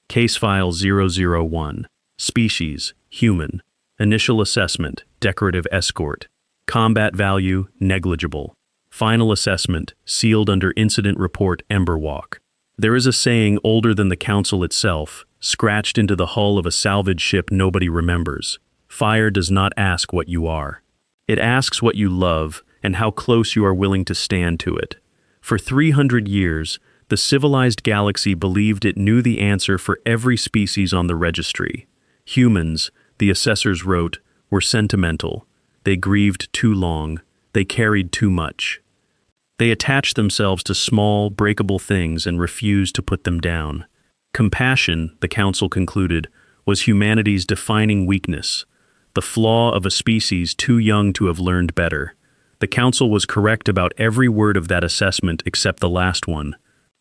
Case File 001. Species, human. Initial assessment, decorative escort. Combat value, negligible. Final assessment, sealed under Incident Report Emberwalk. There is a saying older than the Council itself, scratched into the hull of a salvage ship nobody remembers. Fire does not ask what you are. It asks what you love and how close you are willing to stand to it. For 300 years, the civilized galaxy believed it knew the answer for every species on the registry. Humans, the assessors wrote, were sentimental. They grieved too long. They carried too much. They attached themselves to small, breakable things and refused to put them down. Compassion, the Council concluded, was humanity's defining weakness, the flaw of a species too young to have learned better. The Council was correct about every word of that assessment except the last one.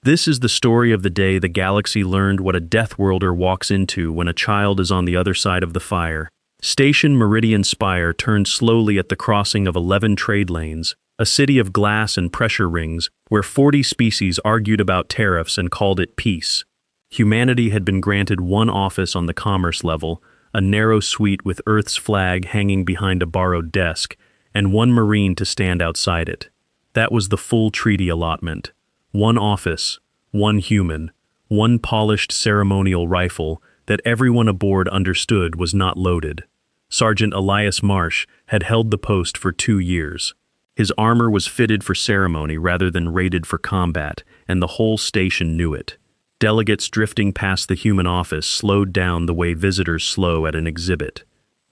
This is the story of the day the galaxy learned what a death worlder walks into when a child is on the other side of the fire. Station Meridian Spire turned slowly at the crossing of 11 trade lanes, a city of glass and pressure rings where 40 species argued about tariffs and called it peace. Humanity had been granted one office on the commerce level, a narrow suite with Earth's flag hanging behind a borrowed desk, and one Marine to stand outside it. That was the full treaty allotment. One office, one human, one polished ceremonial rifle that everyone aboard understood was not loaded. Sergeant Elias Marsh had held the post for 2 years. His armor was fitted for ceremony rather than rated for combat, and the whole station knew it. Delegates drifting past the human office slowed down the way visitors slow at an exhibit.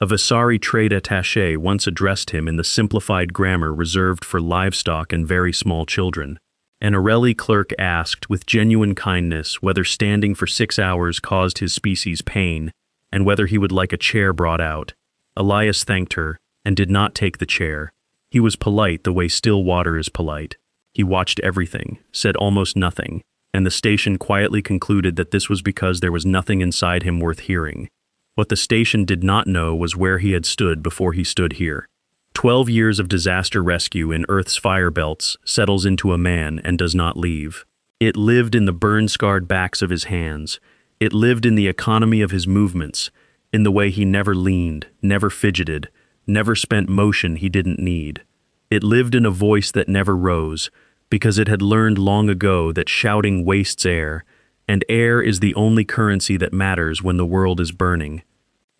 A Visari trade attaché once addressed him in the simplified grammar reserved for livestock and very small children. An Arelli clerk asked with genuine kindness whether standing for 6 hours caused his species pain, and whether he would like a chair brought out. Elias thanked her, and did not take the chair. He was polite the way still water is polite. He watched everything, said almost nothing, and the station quietly concluded that this was because there was nothing inside him worth hearing. What the station did not know was where he had stood before he stood here. 12 years of disaster rescue in Earth's fire belts settles into a man and does not leave. It lived in the burn-scarred backs of his hands. It lived in the economy of his movements, in the way he never leaned, never fidgeted, never spent motion he didn't need. It lived in a voice that never rose, because it had learned long ago that shouting wastes air, and air is the only currency that matters when the world is burning.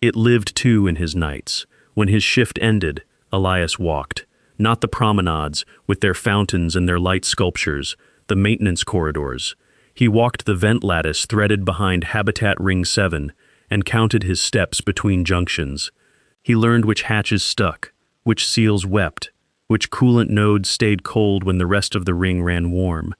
It lived too in his nights. When his shift ended, Elias walked, not the promenades, with their fountains and their light sculptures, the maintenance corridors. He walked the vent lattice threaded behind Habitat Ring 7, and counted his steps between junctions. He learned which hatches stuck, which seals wept, which coolant nodes stayed cold when the rest of the ring ran warm.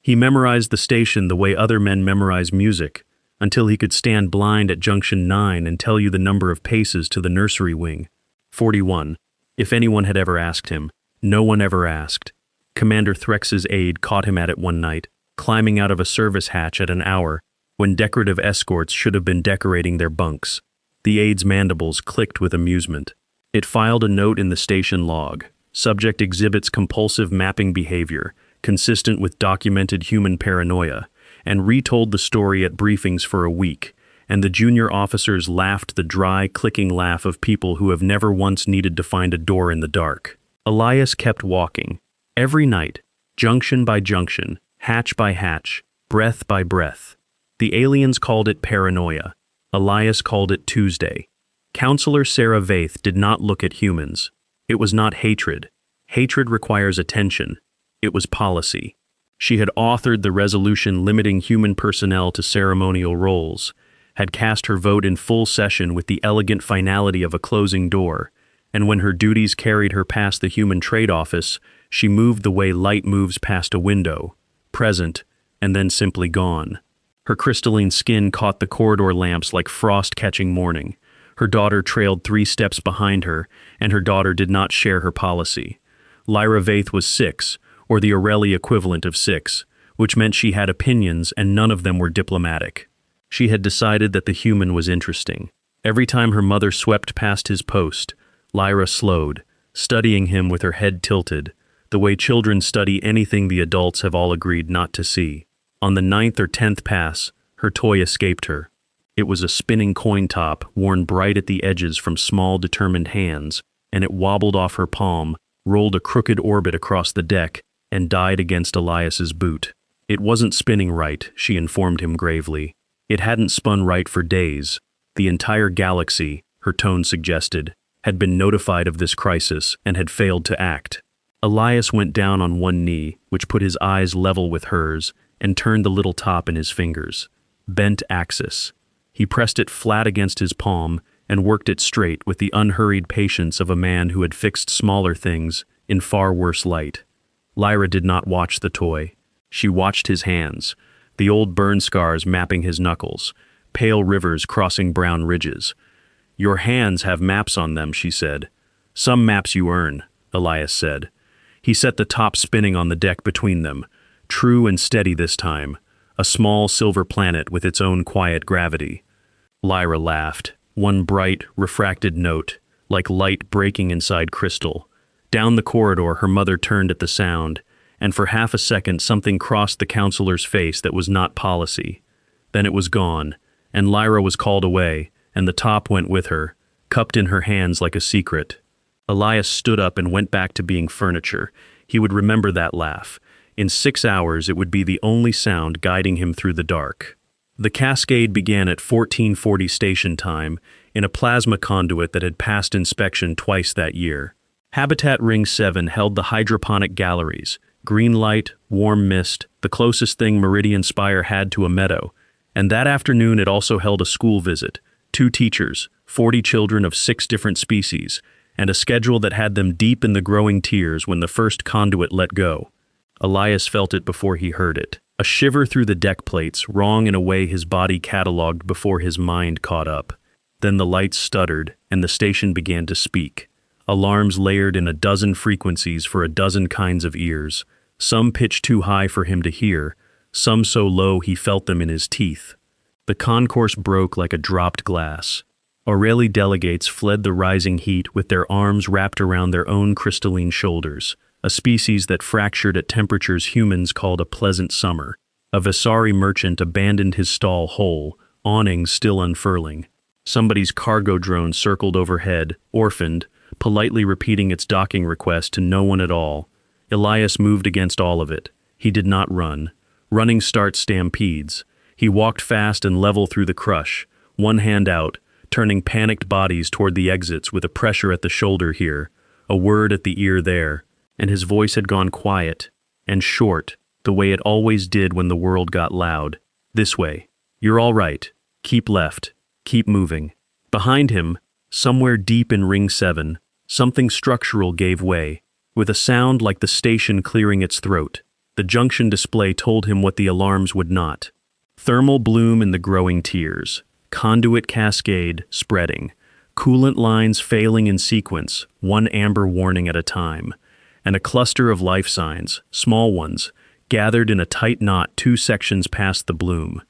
He memorized the station the way other men memorize music, until he could stand blind at Junction 9 and tell you the number of paces to the nursery wing. 41. If anyone had ever asked him, no one ever asked. Commander Threx's aide caught him at it one night, climbing out of a service hatch at an hour when decorative escorts should have been decorating their bunks. The aide's mandibles clicked with amusement. It filed a note in the station log. Subject exhibits compulsive mapping behavior, consistent with documented human paranoia, and retold the story at briefings for a week, and the junior officers laughed the dry, clicking laugh of people who have never once needed to find a door in the dark. Elias kept walking. Every night, junction by junction, hatch by hatch, breath by breath. The aliens called it paranoia. Elias called it Tuesday. Counselor Sarah Vaith did not look at humans. It was not hatred. Hatred requires attention. It was policy. She had authored the resolution limiting human personnel to ceremonial roles, had cast her vote in full session with the elegant finality of a closing door, and when her duties carried her past the human trade office, she moved the way light moves past a window, present, and then simply gone. Her crystalline skin caught the corridor lamps like frost catching morning. Her daughter trailed 3 steps behind her, and her daughter did not share her policy. Lyra Vaith was 6, or the Arelli equivalent of 6, which meant she had opinions and none of them were diplomatic. She had decided that the human was interesting. Every time her mother swept past his post, Lyra slowed, studying him with her head tilted, the way children study anything the adults have all agreed not to see. On the 9th or 10th pass, her toy escaped her. It was a spinning coin top, worn bright at the edges from small, determined hands, and it wobbled off her palm, rolled a crooked orbit across the deck, and died against Elias's boot. It wasn't spinning right, she informed him gravely. It hadn't spun right for days. The entire galaxy, her tone suggested, had been notified of this crisis and had failed to act. Elias went down on one knee, which put his eyes level with hers, and turned the little top in his fingers. Bent axis. He pressed it flat against his palm and worked it straight with the unhurried patience of a man who had fixed smaller things in far worse light. Lyra did not watch the toy. She watched his hands, the old burn scars mapping his knuckles, pale rivers crossing brown ridges. "Your hands have maps on them," she said. "Some maps you earn," Elias said. He set the top spinning on the deck between them, true and steady this time, a small silver planet with its own quiet gravity. Lyra laughed, one bright, refracted note, like light breaking inside crystal. Down the corridor her mother turned at the sound, and for half a second something crossed the counselor's face that was not policy. Then it was gone, and Lyra was called away, and the top went with her, cupped in her hands like a secret. Elias stood up and went back to being furniture. He would remember that laugh. In 6 hours it would be the only sound guiding him through the dark. The cascade began at 1440 station time in a plasma conduit that had passed inspection twice that year. Habitat Ring 7 held the hydroponic galleries, green light, warm mist, the closest thing Meridian Spire had to a meadow, and that afternoon it also held a school visit, 2 teachers, 40 children of 6 different species, and a schedule that had them deep in the growing tears when the first conduit let go. Elias felt it before he heard it. A shiver through the deck plates, wrong in a way his body catalogued before his mind caught up. Then the lights stuttered, and the station began to speak. Alarms layered in a dozen frequencies for a dozen kinds of ears, some pitched too high for him to hear, some so low he felt them in his teeth. The concourse broke like a dropped glass. Aurelie delegates fled the rising heat with their arms wrapped around their own crystalline shoulders, a species that fractured at temperatures humans called a pleasant summer. A Visari merchant abandoned his stall whole, awnings still unfurling. Somebody's cargo drone circled overhead, orphaned, politely repeating its docking request to no one at all. Elias moved against all of it. He did not run. Running starts stampedes. He walked fast and level through the crush, one hand out, turning panicked bodies toward the exits with a pressure at the shoulder here, a word at the ear there, and his voice had gone quiet and short, the way it always did when the world got loud. "This way. You're all right. Keep left. Keep moving." Behind him, somewhere deep in Ring 7, something structural gave way, with a sound like the station clearing its throat. The junction display told him what the alarms would not. Thermal bloom in the growing tiers, conduit cascade spreading, coolant lines failing in sequence, one amber warning at a time, and a cluster of life signs, small ones, gathered in a tight knot 2 sections past the bloom,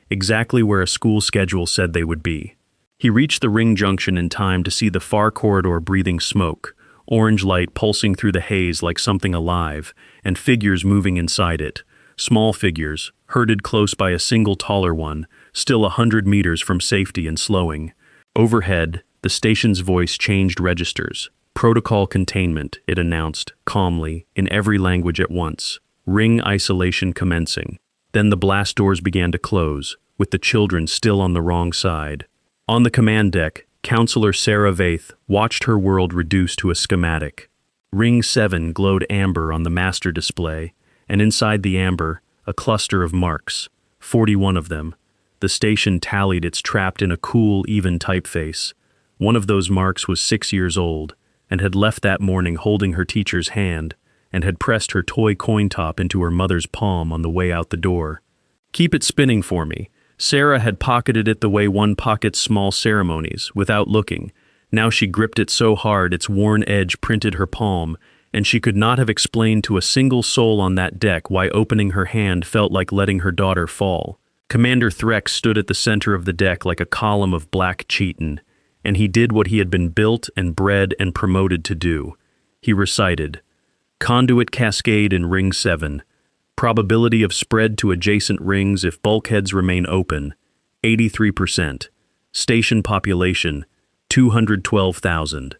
exactly where a school schedule said they would be. He reached the ring junction in time to see the far corridor breathing smoke, orange light pulsing through the haze like something alive, and figures moving inside it, small figures, herded close by a single taller one, still 100 meters from safety and slowing. Overhead, the station's voice changed registers. "Protocol containment," it announced, calmly, in every language at once. "Ring isolation commencing." Then the blast doors began to close, with the children still on the wrong side. On the command deck, Counselor Sarah Vaith watched her world reduce to a schematic. Ring 7 glowed amber on the master display, and inside the amber, a cluster of marks, 41 of them. The station tallied its trapped in a cool, even typeface. One of those marks was 6 years old, and had left that morning holding her teacher's hand, and had pressed her toy coin top into her mother's palm on the way out the door. "Keep it spinning for me." Sarah had pocketed it the way one pockets small ceremonies, without looking. Now she gripped it so hard its worn edge printed her palm, and she could not have explained to a single soul on that deck why opening her hand felt like letting her daughter fall. Commander Threx stood at the center of the deck like a column of black chitin, and he did what he had been built and bred and promoted to do. He recited, "Conduit cascade in Ring 7. Probability of spread to adjacent rings if bulkheads remain open, 83%. Station population, 212,000.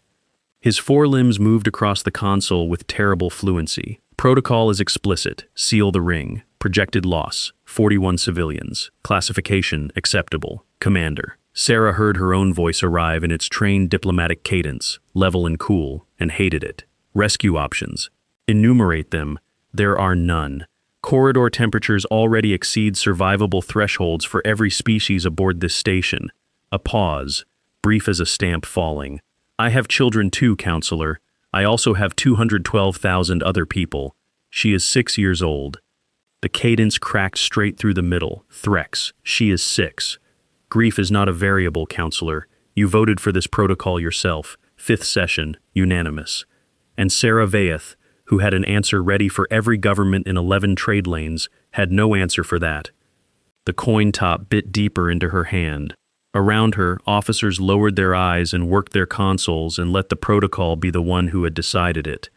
His forelimbs moved across the console with terrible fluency. Protocol is explicit. Seal the ring. Projected loss, 41 civilians. Classification, acceptable. Commander. Sarah heard her own voice arrive in its trained diplomatic cadence, level and cool, and hated it. Rescue options. Enumerate them. There are none. Corridor temperatures already exceed survivable thresholds for every species aboard this station. A pause, brief as a stamp falling. I have children too, counselor. I also have 212,000 other people. She is 6 years old. The cadence cracked straight through the middle. Threx, she is 6. Grief is not a variable, counselor. You voted for this protocol yourself. 5th session, unanimous. And Sarah Vaeth, who had an answer ready for every government in 11 trade lanes, had no answer for that. The coin top bit deeper into her hand. Around her, officers lowered their eyes and worked their consoles and let the protocol be the one who had decided it.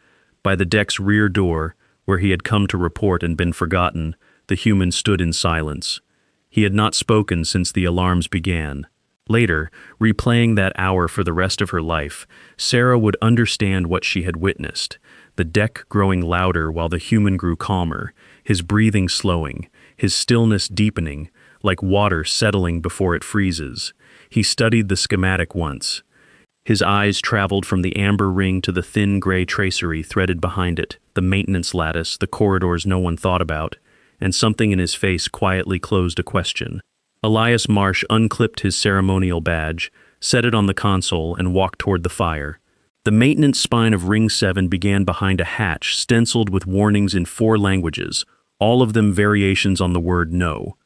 By the deck's rear door, where he had come to report and been forgotten, the human stood in silence. He had not spoken since the alarms began. Later, replaying that hour for the rest of her life, Sarah would understand what she had witnessed. The deck growing louder while the human grew calmer, his breathing slowing, his stillness deepening, like water settling before it freezes. He studied the schematic once. His eyes traveled from the amber ring to the thin gray tracery threaded behind it, the maintenance lattice, the corridors no one thought about, and something in his face quietly closed a question. Elias Marsh unclipped his ceremonial badge, set it on the console, and walked toward the fire. The maintenance spine of Ring 7 began behind a hatch stenciled with warnings in 4 languages, all of them variations on the word no.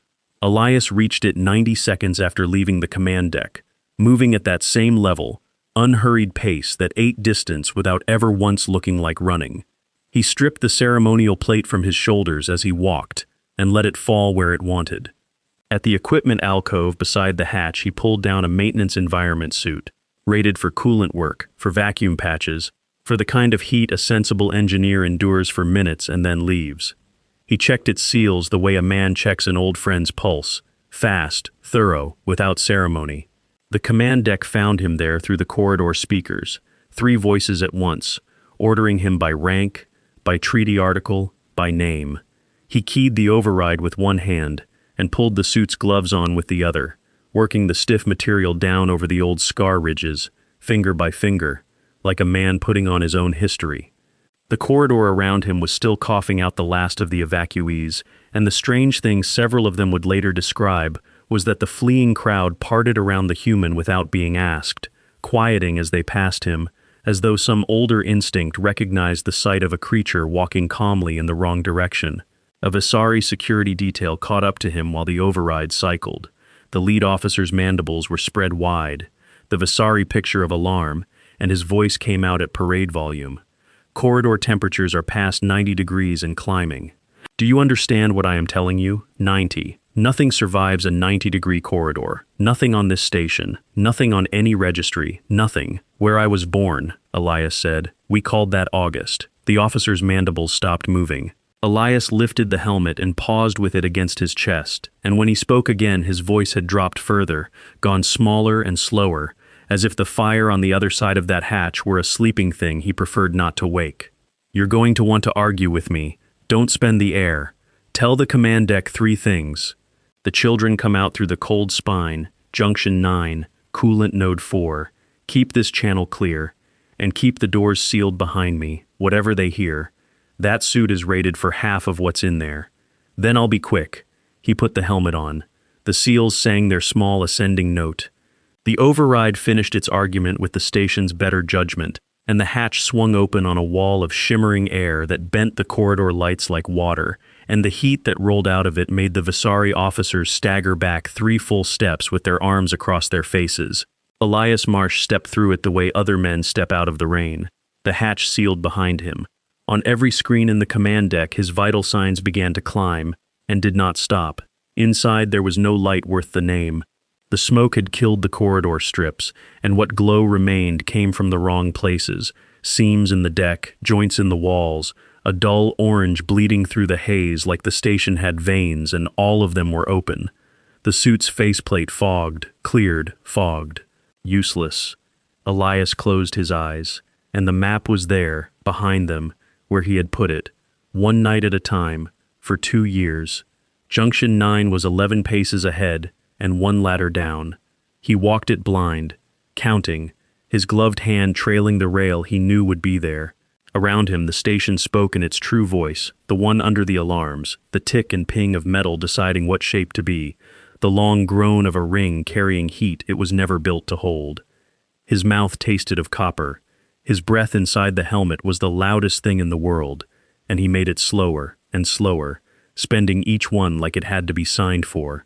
Elias reached it 90 seconds after leaving the command deck, moving at that same level, unhurried pace that ate distance without ever once looking like running. He stripped the ceremonial plate from his shoulders as he walked, and let it fall where it wanted. At the equipment alcove beside the hatch, he pulled down a maintenance environment suit, rated for coolant work, for vacuum patches, for the kind of heat a sensible engineer endures for minutes and then leaves. He checked its seals the way a man checks an old friend's pulse, fast, thorough, without ceremony. The command deck found him there through the corridor speakers, 3 voices at once, ordering him by rank, by treaty article, by name. He keyed the override with one hand and pulled the suit's gloves on with the other, working the stiff material down over the old scar ridges, finger by finger, like a man putting on his own history. The corridor around him was still coughing out the last of the evacuees, and the strange thing several of them would later describe was that the fleeing crowd parted around the human without being asked, quieting as they passed him, as though some older instinct recognized the sight of a creature walking calmly in the wrong direction. A Visari security detail caught up to him while the override cycled. The lead officer's mandibles were spread wide, the Visari picture of alarm, and his voice came out at parade volume. Corridor temperatures are past 90 degrees and climbing. Do you understand what I am telling you? 90. Nothing survives a 90-degree corridor. Nothing on this station. Nothing on any registry. Nothing. Where I was born, Elias said. We called that August. The officer's mandibles stopped moving. Elias lifted the helmet and paused with it against his chest, and when he spoke again, his voice had dropped further, gone smaller and slower, as if the fire on the other side of that hatch were a sleeping thing he preferred not to wake. You're going to want to argue with me. Don't spend the air. Tell the command deck 3 things. The children come out through the cold spine, junction 9, coolant node 4. Keep this channel clear, and keep the doors sealed behind me, whatever they hear. That suit is rated for half of what's in there. Then I'll be quick. He put the helmet on. The seals sang their small ascending note. The override finished its argument with the station's better judgment, and the hatch swung open on a wall of shimmering air that bent the corridor lights like water, and the heat that rolled out of it made the Visari officers stagger back 3 full steps with their arms across their faces. Elias Marsh stepped through it the way other men step out of the rain. The hatch sealed behind him. On every screen in the command deck, his vital signs began to climb, and did not stop. Inside there was no light worth the name. The smoke had killed the corridor strips, and what glow remained came from the wrong places. Seams in the deck, joints in the walls, a dull orange bleeding through the haze like the station had veins and all of them were open. The suit's faceplate fogged, cleared, fogged. Useless. Elias closed his eyes, and the map was there, behind them, where he had put it, one night at a time, for 2 years. Junction 9 was 11 paces ahead, and one ladder down. He walked it blind, counting, his gloved hand trailing the rail he knew would be there. Around him, the station spoke in its true voice, the one under the alarms, the tick and ping of metal deciding what shape to be, the long groan of a ring carrying heat it was never built to hold. His mouth tasted of copper. His breath inside the helmet was the loudest thing in the world, and he made it slower and slower, spending each one like it had to be signed for.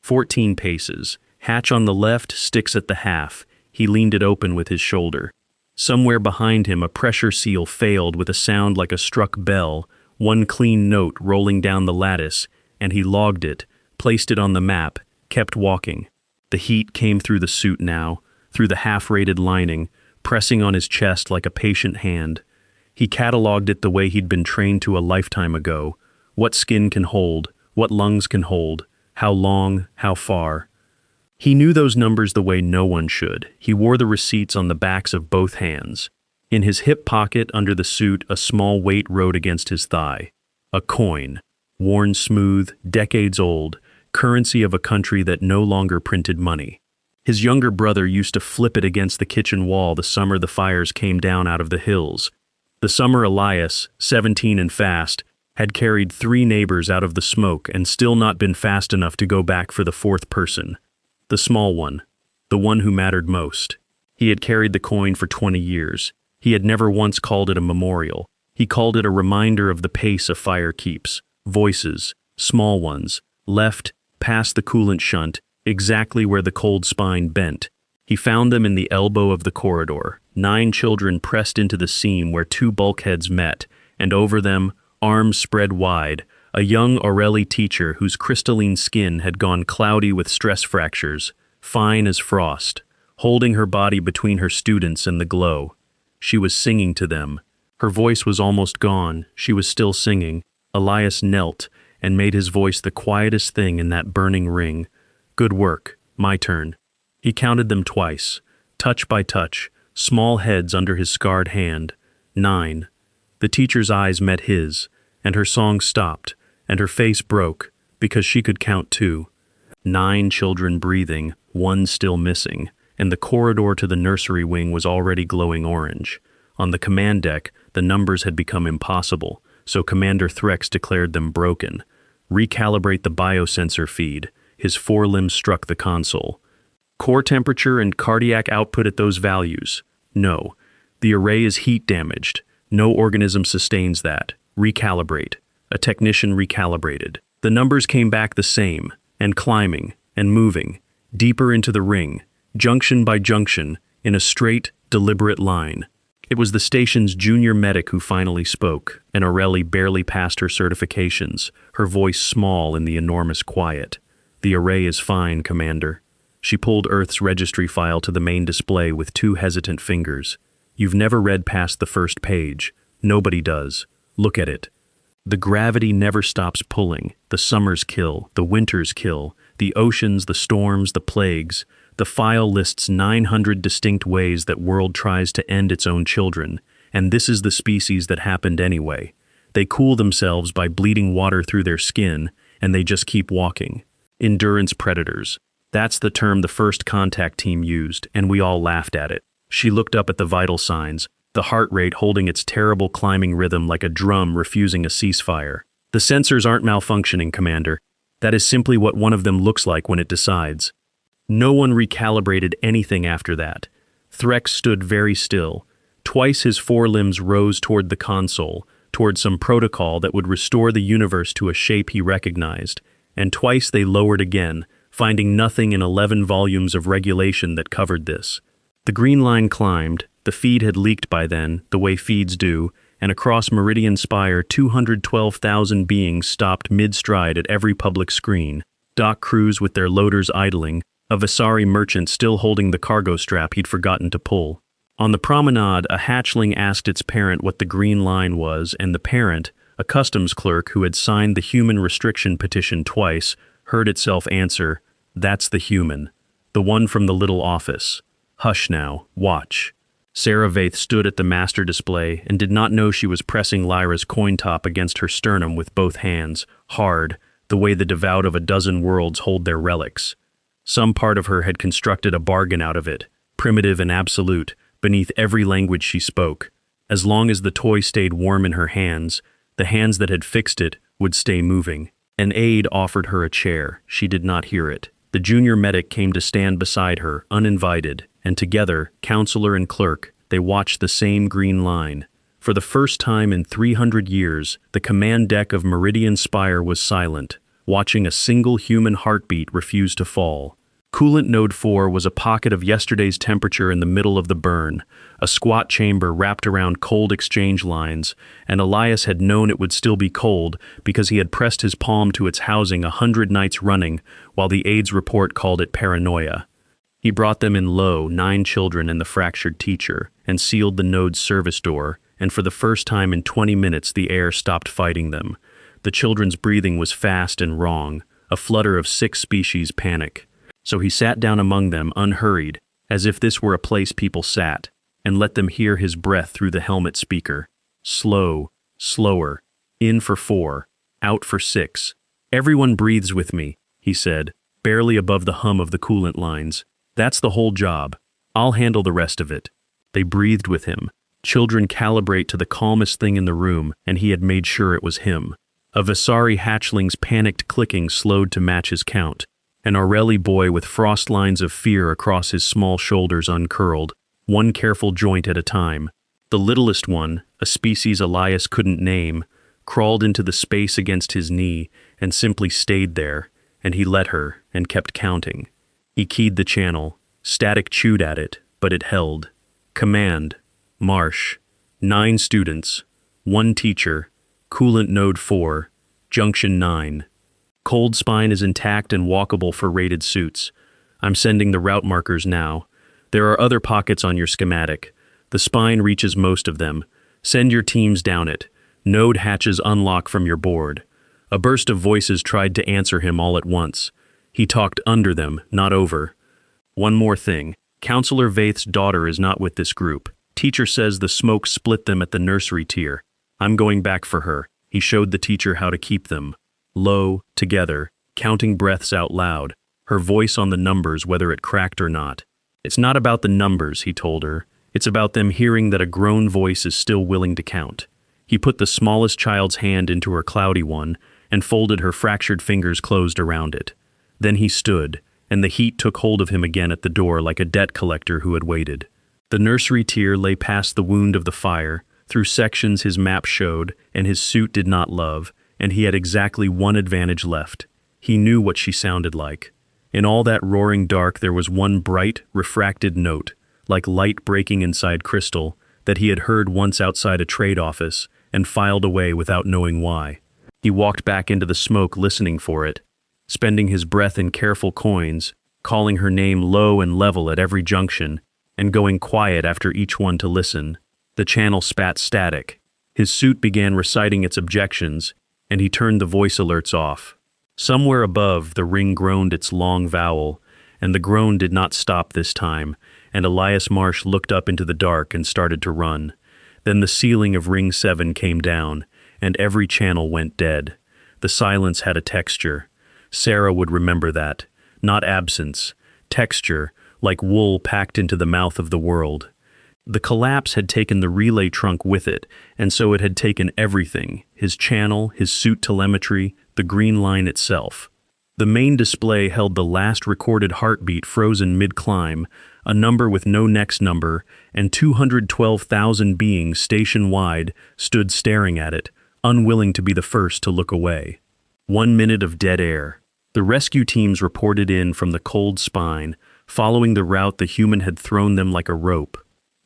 14 paces. Hatch on the left, sticks at the half. He leaned it open with his shoulder. Somewhere behind him, a pressure seal failed with a sound like a struck bell, one clean note rolling down the lattice, and he logged it, placed it on the map, kept walking. The heat came through the suit now, through the half-rated lining, pressing on his chest like a patient hand. He catalogued it the way he'd been trained to a lifetime ago. What skin can hold, what lungs can hold, how long, how far. He knew those numbers the way no one should. He wore the receipts on the backs of both hands. In his hip pocket under the suit, a small weight rode against his thigh. A coin, worn smooth, decades old, currency of a country that no longer printed money. His younger brother used to flip it against the kitchen wall the summer the fires came down out of the hills. The summer Elias, 17 and fast, had carried 3 neighbors out of the smoke and still not been fast enough to go back for the 4th person. The small one, the one who mattered most. He had carried the coin for 20 years. He had never once called it a memorial. He called it a reminder of the pace a fire keeps. Voices, small ones, left, past the coolant shunt, exactly where the cold spine bent. He found them in the elbow of the corridor, 9 children pressed into the seam where 2 bulkheads met, and over them, arms spread wide, a young Aureli teacher whose crystalline skin had gone cloudy with stress fractures, fine as frost, holding her body between her students and the glow. She was singing to them. Her voice was almost gone. She was still singing. Elias knelt and made his voice the quietest thing in that burning ring. Good work. My turn. He counted them twice, touch by touch, small heads under his scarred hand. 9. The teacher's eyes met his, and her song stopped, and her face broke, because she could count too. 9 children breathing, 1 still missing, and the corridor to the nursery wing was already glowing orange. On the command deck, the numbers had become impossible, so Commander Threx declared them broken. Recalibrate the biosensor feed. His forelimbs struck the console. Core temperature and cardiac output at those values. No. The array is heat damaged. No organism sustains that. Recalibrate. A technician recalibrated. The numbers came back the same, and climbing, and moving, deeper into the ring, junction by junction, in a straight, deliberate line. It was the station's junior medic who finally spoke, and Aureli barely passed her certifications, her voice small in the enormous quiet. The array is fine, Commander. She pulled Earth's registry file to the main display with 2 hesitant fingers. You've never read past the first page. Nobody does. Look at it. The gravity never stops pulling. The summers kill, the winters kill, the oceans, the storms, the plagues. The file lists 900 distinct ways that world tries to end its own children, and this is the species that happened anyway. They cool themselves by bleeding water through their skin, and they just keep walking. Endurance predators. That's the term the first contact team used, and we all laughed at it. She looked up at the vital signs, the heart rate holding its terrible climbing rhythm like a drum refusing a ceasefire. The sensors aren't malfunctioning, Commander. That is simply what one of them looks like when it decides. No one recalibrated anything after that. Threx stood very still. Twice his forelimbs rose toward the console, toward some protocol that would restore the universe to a shape he recognized, and twice they lowered again, finding nothing in 11 volumes of regulation that covered this. The green line climbed. The feed had leaked by then, the way feeds do, and across Meridian Spire 212,000 beings stopped mid-stride at every public screen, dock crews with their loaders idling, a Visari merchant still holding the cargo strap he'd forgotten to pull. On the promenade, a hatchling asked its parent what the green line was, and the parent, a customs clerk who had signed the human restriction petition twice, heard itself answer, That's the human. The one from the little office. Hush now, watch. Sarah Vaith stood at the master display and did not know she was pressing Lyra's coin top against her sternum with both hands, hard, the way the devout of a dozen worlds hold their relics. Some part of her had constructed a bargain out of it, primitive and absolute, beneath every language she spoke. As long as the toy stayed warm in her hands, the hands that had fixed it would stay moving. An aide offered her a chair. She did not hear it. The junior medic came to stand beside her, uninvited, and together, counselor and clerk, they watched the same green line. For the first time in 300 years, the command deck of Meridian Spire was silent, watching a single human heartbeat refuse to fall. Coolant Node 4 was a pocket of yesterday's temperature in the middle of the burn, a squat chamber wrapped around cold exchange lines, and Elias had known it would still be cold because he had pressed his palm to its housing 100 nights running, while the aide's report called it paranoia. He brought them in low, 9 children and the fractured teacher, and sealed the node's service door, and for the first time in 20 minutes the air stopped fighting them. The children's breathing was fast and wrong, a flutter of 6 species panic. So he sat down among them, unhurried, as if this were a place people sat, and let them hear his breath through the helmet speaker. Slow, slower, in for 4, out for 6. Everyone breathes with me, he said, barely above the hum of the coolant lines. That's the whole job. I'll handle the rest of it. They breathed with him. Children calibrate to the calmest thing in the room, and he had made sure it was him. A Visari hatchling's panicked clicking slowed to match his count. An Aureli boy with frost lines of fear across his small shoulders uncurled, one careful joint at a time. The littlest one, a species Elias couldn't name, crawled into the space against his knee and simply stayed there, and he let her and kept counting. He keyed the channel. Static chewed at it, but it held. Command, Marsh, 9 students, 1 teacher, Coolant Node 4, Junction 9. Cold spine is intact and walkable for rated suits. I'm sending the route markers now. There are other pockets on your schematic. The spine reaches most of them. Send your teams down it. Node hatches unlock from your board. A burst of voices tried to answer him all at once. He talked under them, not over. One more thing. Counselor Vaith's daughter is not with this group. Teacher says the smoke split them at the nursery tier. I'm going back for her. He showed the teacher how to keep them. Low, together, counting breaths out loud, her voice on the numbers whether it cracked or not. It's not about the numbers, he told her. It's about them hearing that a grown voice is still willing to count. He put the smallest child's hand into her cloudy one and folded her fractured fingers closed around it. Then he stood, and the heat took hold of him again at the door like a debt collector who had waited. The nursery tier lay past the wound of the fire, through sections his map showed and his suit did not love, and he had exactly one advantage left. He knew what she sounded like. In all that roaring dark there was one bright, refracted note, like light breaking inside crystal, that he had heard once outside a trade office and filed away without knowing why. He walked back into the smoke listening for it, spending his breath in careful coins, calling her name low and level at every junction, and going quiet after each one to listen. The channel spat static. His suit began reciting its objections, and he turned the voice alerts off. Somewhere above, the ring groaned its long vowel, and the groan did not stop this time, and Elias Marsh looked up into the dark and started to run. Then the ceiling of Ring 7 came down, and every channel went dead. The silence had a texture. Sarah would remember that. Not absence. Texture, like wool packed into the mouth of the world. The collapse had taken the relay trunk with it, and so it had taken everything, his channel, his suit telemetry, the green line itself. The main display held the last recorded heartbeat frozen mid-climb, a number with no next number, and 212,000 beings station-wide stood staring at it, unwilling to be the first to look away. 1 minute of dead air. The rescue teams reported in from the cold spine, following the route the human had thrown them like a rope.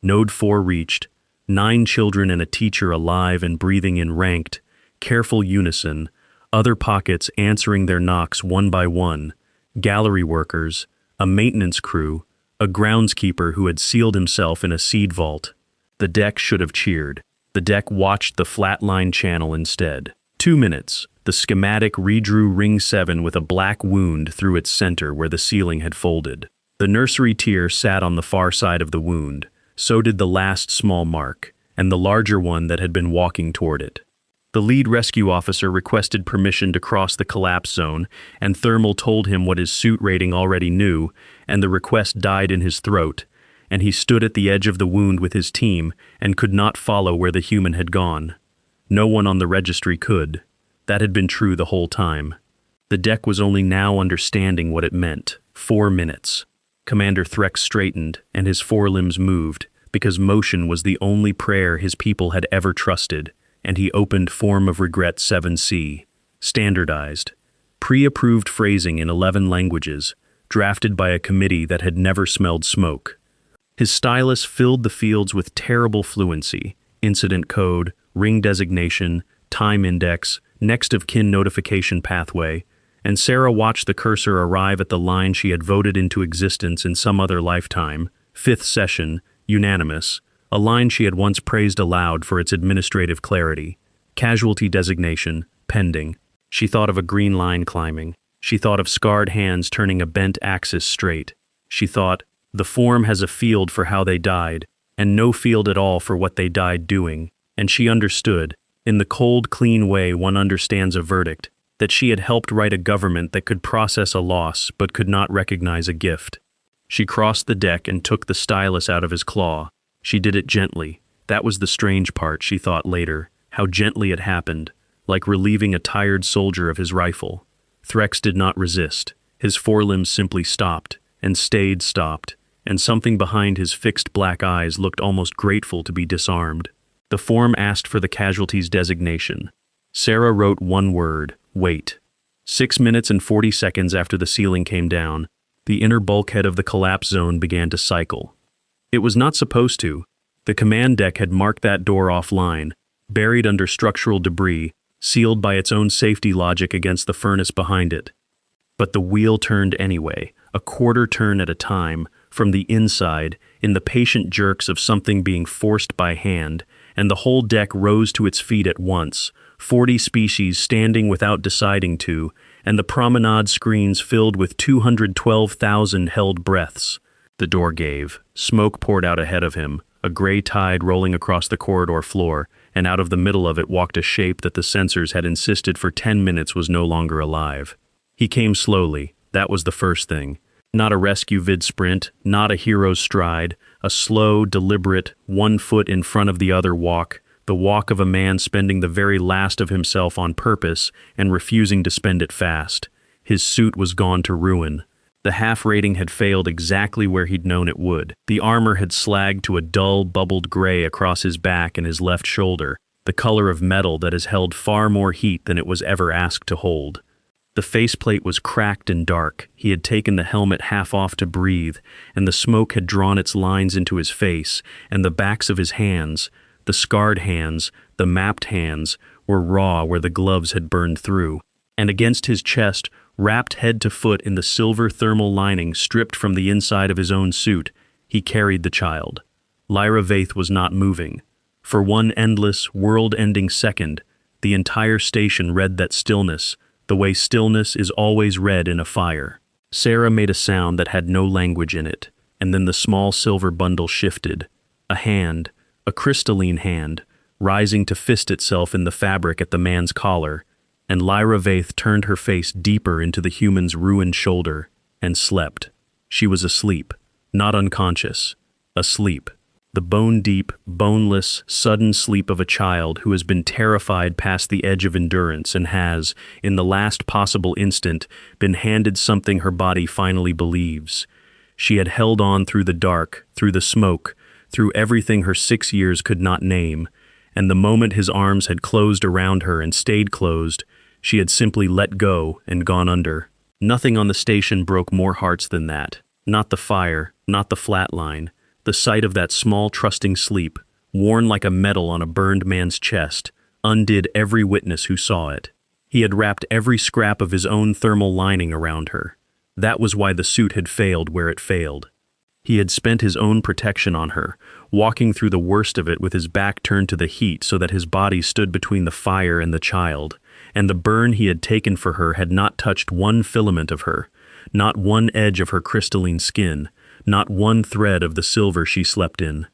Node 4 reached, 9 children and a teacher alive and breathing in ranked, careful unison, other pockets answering their knocks one by one, gallery workers, a maintenance crew, a groundskeeper who had sealed himself in a seed vault. The deck should have cheered. The deck watched the flatline channel instead. 2 minutes. The schematic redrew Ring 7 with a black wound through its center where the ceiling had folded. The nursery tier sat on the far side of the wound. So did the last small mark, and the larger one that had been walking toward it. The lead rescue officer requested permission to cross the collapse zone, and Thermal told him what his suit rating already knew, and the request died in his throat, and he stood at the edge of the wound with his team and could not follow where the human had gone. No one on the registry could. That had been true the whole time. The deck was only now understanding what it meant. 4 minutes. Commander Threx straightened, and his forelimbs moved, because motion was the only prayer his people had ever trusted, and he opened Form of Regret 7C. Standardized. Pre-approved phrasing in 11 languages, drafted by a committee that had never smelled smoke. His stylus filled the fields with terrible fluency: incident code, ring designation, time index, next of kin notification pathway, and Sarah watched the cursor arrive at the line she had voted into existence in some other lifetime: 5th session, unanimous, a line she had once praised aloud for its administrative clarity. Casualty designation, pending. She thought of a green line climbing. She thought of scarred hands turning a bent axis straight. She thought, the form has a field for how they died, and no field at all for what they died doing, and she understood, in the cold, clean way one understands a verdict, that she had helped write a government that could process a loss but could not recognize a gift. She crossed the deck and took the stylus out of his claw. She did it gently. That was the strange part, she thought later, how gently it happened, like relieving a tired soldier of his rifle. Threx did not resist. His forelimbs simply stopped, and stayed stopped, and something behind his fixed black eyes looked almost grateful to be disarmed. The form asked for the casualty's designation. Sarah wrote one word: wait. 6 minutes and 40 seconds after the ceiling came down, the inner bulkhead of the collapse zone began to cycle. It was not supposed to. The command deck had marked that door offline, buried under structural debris, sealed by its own safety logic against the furnace behind it. But the wheel turned anyway, a quarter turn at a time, from the inside, in the patient jerks of something being forced by hand, and the whole deck rose to its feet at once, 40 species standing without deciding to, and the promenade screens filled with 212,000 held breaths. The door gave. Smoke poured out ahead of him, a gray tide rolling across the corridor floor, and out of the middle of it walked a shape that the sensors had insisted for 10 minutes was no longer alive. He came slowly. That was the first thing. Not a rescue vid sprint, not a hero's stride, a slow, deliberate, 1 foot in front of the other walk, the walk of a man spending the very last of himself on purpose and refusing to spend it fast. His suit was gone to ruin. The half rating had failed exactly where he'd known it would. The armor had slagged to a dull, bubbled gray across his back and his left shoulder, the color of metal that has held far more heat than it was ever asked to hold. The faceplate was cracked and dark. He had taken the helmet half off to breathe, and the smoke had drawn its lines into his face, and the backs of his hands, the scarred hands, the mapped hands, were raw where the gloves had burned through. And against his chest, wrapped head to foot in the silver thermal lining stripped from the inside of his own suit, he carried the child. Lyra Vaith was not moving. For one endless, world-ending second, the entire station read that stillness, the way stillness is always read in a fire. Sarah made a sound that had no language in it, and then the small silver bundle shifted. A hand, a crystalline hand, rising to fist itself in the fabric at the man's collar, and Lyra Vaith turned her face deeper into the human's ruined shoulder and slept. She was asleep, not unconscious, asleep. The bone-deep, boneless, sudden sleep of a child who has been terrified past the edge of endurance and has, in the last possible instant, been handed something her body finally believes. She had held on through the dark, through the smoke, through everything her 6 years could not name, and the moment his arms had closed around her and stayed closed, she had simply let go and gone under. Nothing on the station broke more hearts than that. Not the fire, not the flatline. The sight of that small, trusting sleep, worn like a medal on a burned man's chest, undid every witness who saw it. He had wrapped every scrap of his own thermal lining around her. That was why the suit had failed where it failed. He had spent his own protection on her, walking through the worst of it with his back turned to the heat so that his body stood between the fire and the child, and the burn he had taken for her had not touched one filament of her, not one edge of her crystalline skin, not one thread of the silver she slept in.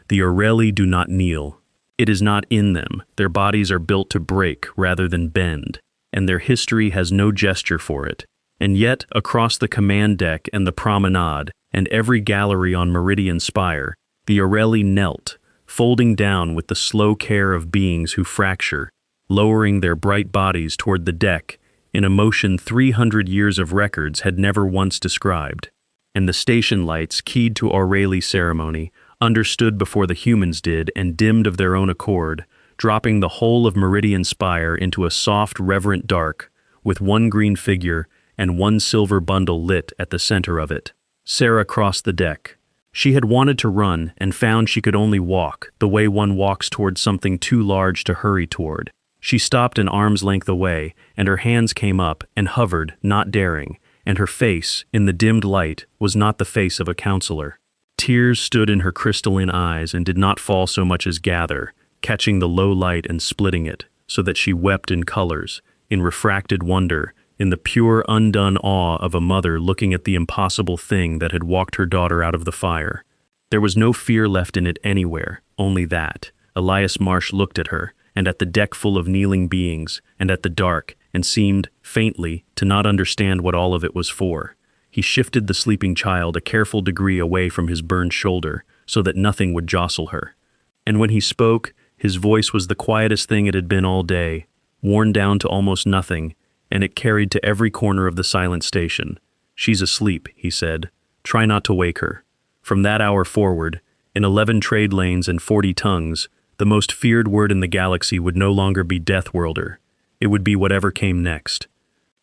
The Aureli do not kneel. It is not in them. Their bodies are built to break rather than bend, and their history has no gesture for it. And yet, across the command deck and the promenade, and every gallery on Meridian Spire, the Aureli knelt, folding down with the slow care of beings who fracture, lowering their bright bodies toward the deck in a motion 300 years of records had never once described. And the station lights, keyed to Aureli ceremony, understood before the humans did and dimmed of their own accord, dropping the whole of Meridian Spire into a soft, reverent dark, with one green figure and one silver bundle lit at the center of it. Sarah crossed the deck. She had wanted to run and found she could only walk, the way one walks toward something too large to hurry toward. She stopped an arm's length away, and her hands came up and hovered, not daring, and her face, in the dimmed light, was not the face of a counselor. Tears stood in her crystalline eyes and did not fall so much as gather, catching the low light and splitting it, so that she wept in colors, in refracted wonder, in the pure undone awe of a mother looking at the impossible thing that had walked her daughter out of the fire. There was no fear left in it anywhere, only that. Elias Marsh looked at her, and at the deck full of kneeling beings, and at the dark, and seemed, faintly, to not understand what all of it was for. He shifted the sleeping child a careful degree away from his burned shoulder, so that nothing would jostle her. And when he spoke, his voice was the quietest thing it had been all day, worn down to almost nothing, and it carried to every corner of the silent station. "She's asleep," he said. "Try not to wake her." From that hour forward, in 11 trade lanes and 40 tongues, the most feared word in the galaxy would no longer be Death Worlder. It would be whatever came next.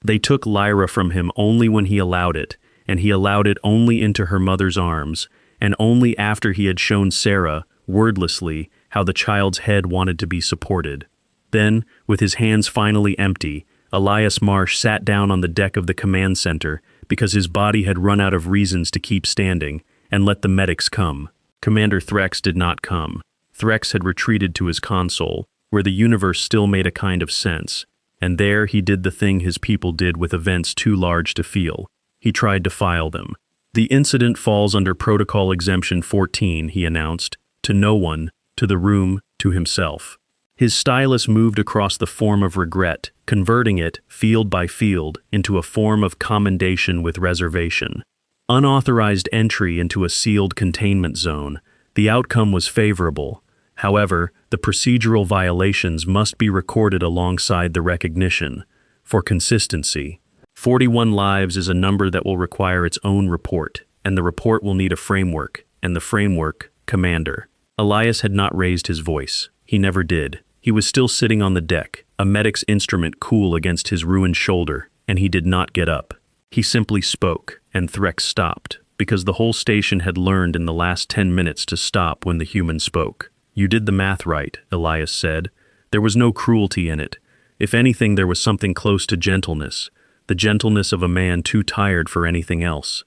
They took Lyra from him only when he allowed it, and he allowed it only into her mother's arms, and only after he had shown Sarah, wordlessly, how the child's head wanted to be supported. Then, with his hands finally empty, Elias Marsh sat down on the deck of the command center because his body had run out of reasons to keep standing, and let the medics come. Commander Threx did not come. Threx had retreated to his console, where the universe still made a kind of sense, and there he did the thing his people did with events too large to feel. He tried to file them. "The incident falls under Protocol Exemption 14, he announced, to no one, to the room, to himself. His stylus moved across the form of regret, converting it, field by field, into a form of commendation with reservation. Unauthorized entry into a sealed containment zone. The outcome was favorable. However, the procedural violations must be recorded alongside the recognition. For consistency, 41 lives is a number that will require its own report, and the report will need a framework, and the framework, Commander." Elias had not raised his voice. He never did. He was still sitting on the deck, a medic's instrument cool against his ruined shoulder, and he did not get up. He simply spoke, and Threx stopped, because the whole station had learned in the last 10 minutes to stop when the human spoke. "You did the math right," Elias said. "There was no cruelty in it. If anything, there was something close to gentleness, the gentleness of a man too tired for anything else.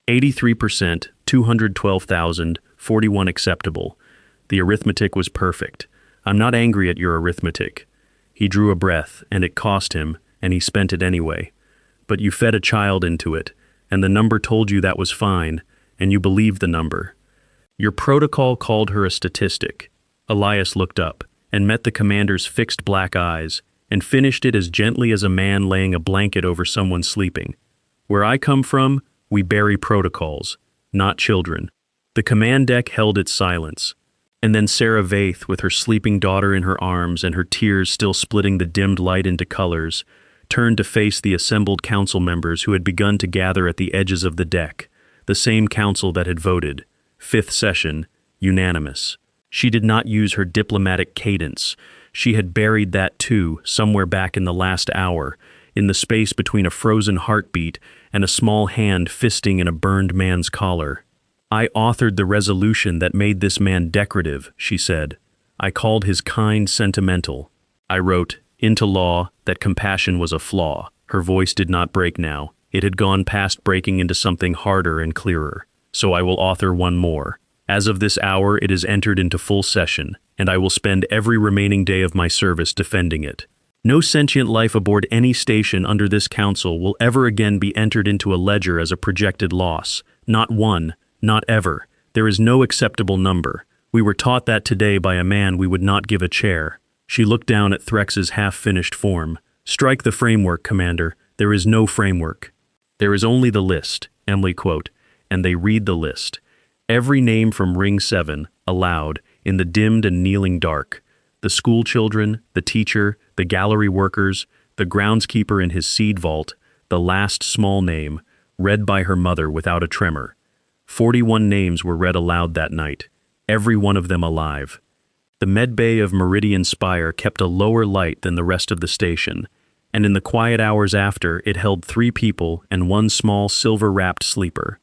83%, 212,041 acceptable. The arithmetic was perfect. I'm not angry at your arithmetic." He drew a breath, and it cost him, and he spent it anyway. "But you fed a child into it, and the number told you that was fine, and you believed the number. Your protocol called her a statistic." Elias looked up, and met the commander's fixed black eyes, and finished it as gently as a man laying a blanket over someone sleeping. "Where I come from, we bury protocols, not children." The command deck held its silence. And then Sarah Vaith, with her sleeping daughter in her arms and her tears still splitting the dimmed light into colors, turned to face the assembled council members who had begun to gather at the edges of the deck, the same council that had voted. 5th session, unanimous. She did not use her diplomatic cadence. She had buried that too, somewhere back in the last hour, in the space between a frozen heartbeat and a small hand fisting in a burned man's collar. "I authored the resolution that made this man decorative," she said. "I called his kind sentimental. I wrote into law that compassion was a flaw." Her voice did not break now. It had gone past breaking into something harder and clearer. "So I will author one more. As of this hour, it is entered into full session, and I will spend every remaining day of my service defending it." No sentient life aboard any station under this council will ever again be entered into a ledger as a projected loss. Not one, not ever. There is no acceptable number. We were taught that today by a man we would not give a chair. She looked down at Threx's half-finished form. Strike the framework, Commander. There is no framework. There is only the list, Emily quote, and they read the list. Every name from Ring 7, aloud, in the dimmed and kneeling dark. The school children, the teacher, the gallery workers, the groundskeeper in his seed vault, the last small name, read by her mother without a tremor. 41 names were read aloud that night, every one of them alive. The medbay of Meridian Spire kept a lower light than the rest of the station, and in the quiet hours after, it held 3 people and 1 small silver-wrapped sleeper.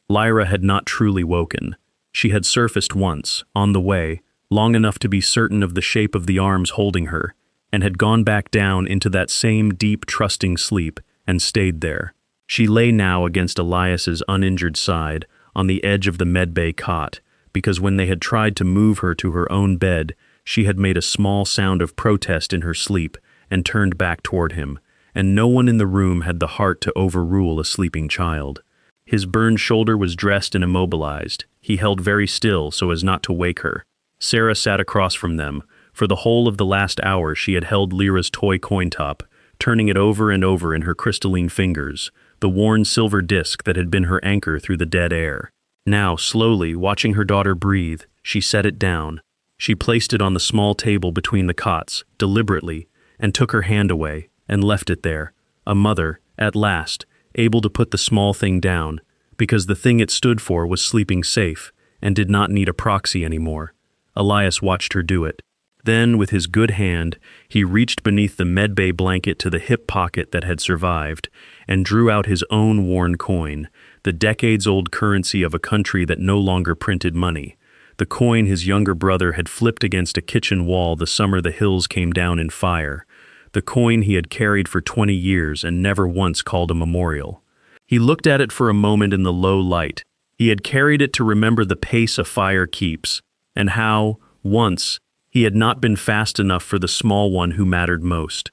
Lyra had not truly woken. She had surfaced once, on the way, long enough to be certain of the shape of the arms holding her, and had gone back down into that same deep, trusting sleep, and stayed there. She lay now against Elias's uninjured side, on the edge of the medbay cot, because when they had tried to move her to her own bed, she had made a small sound of protest in her sleep, and turned back toward him, and no one in the room had the heart to overrule a sleeping child. His burned shoulder was dressed and immobilized. He held very still so as not to wake her. Sarah sat across from them. For the whole of the last hour she had held Lyra's toy coin top, turning it over and over in her crystalline fingers, the worn silver disc that had been her anchor through the dead air. Now, slowly, watching her daughter breathe, she set it down. She placed it on the small table between the cots, deliberately, and took her hand away, and left it there. A mother, at last, able to put the small thing down, because the thing it stood for was sleeping safe, and did not need a proxy anymore. Elias watched her do it. Then, with his good hand, he reached beneath the medbay blanket to the hip pocket that had survived, and drew out his own worn coin, the decades-old currency of a country that no longer printed money. The coin his younger brother had flipped against a kitchen wall the summer the hills came down in fire. The coin he had carried for 20 years and never once called a memorial. He looked at it for a moment in the low light. He had carried it to remember the pace a fire keeps, and how, once, he had not been fast enough for the small one who mattered most.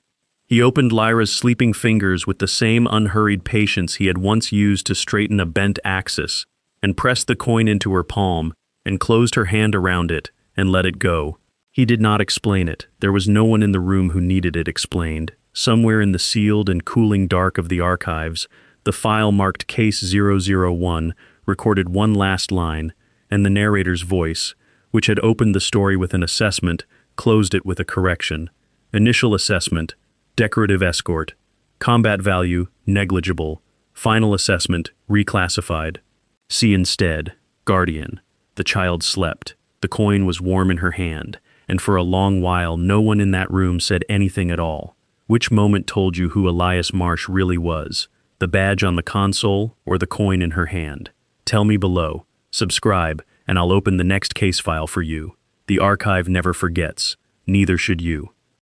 He opened Lyra's sleeping fingers with the same unhurried patience he had once used to straighten a bent axis, and pressed the coin into her palm, and closed her hand around it, and let it go. He did not explain it. There was no one in the room who needed it explained. Somewhere in the sealed and cooling dark of the archives, the file marked Case 001 recorded one last line, and the narrator's voice, which had opened the story with an assessment, closed it with a correction. Initial assessment, decorative escort. Combat value, negligible. Final assessment, reclassified. See instead, guardian. The child slept. The coin was warm in her hand, and for a long while no one in that room said anything at all. Which moment told you who Elias Marsh really was? The badge on the console or the coin in her hand? Tell me below. Subscribe, and I'll open the next case file for you. The archive never forgets. Neither should you.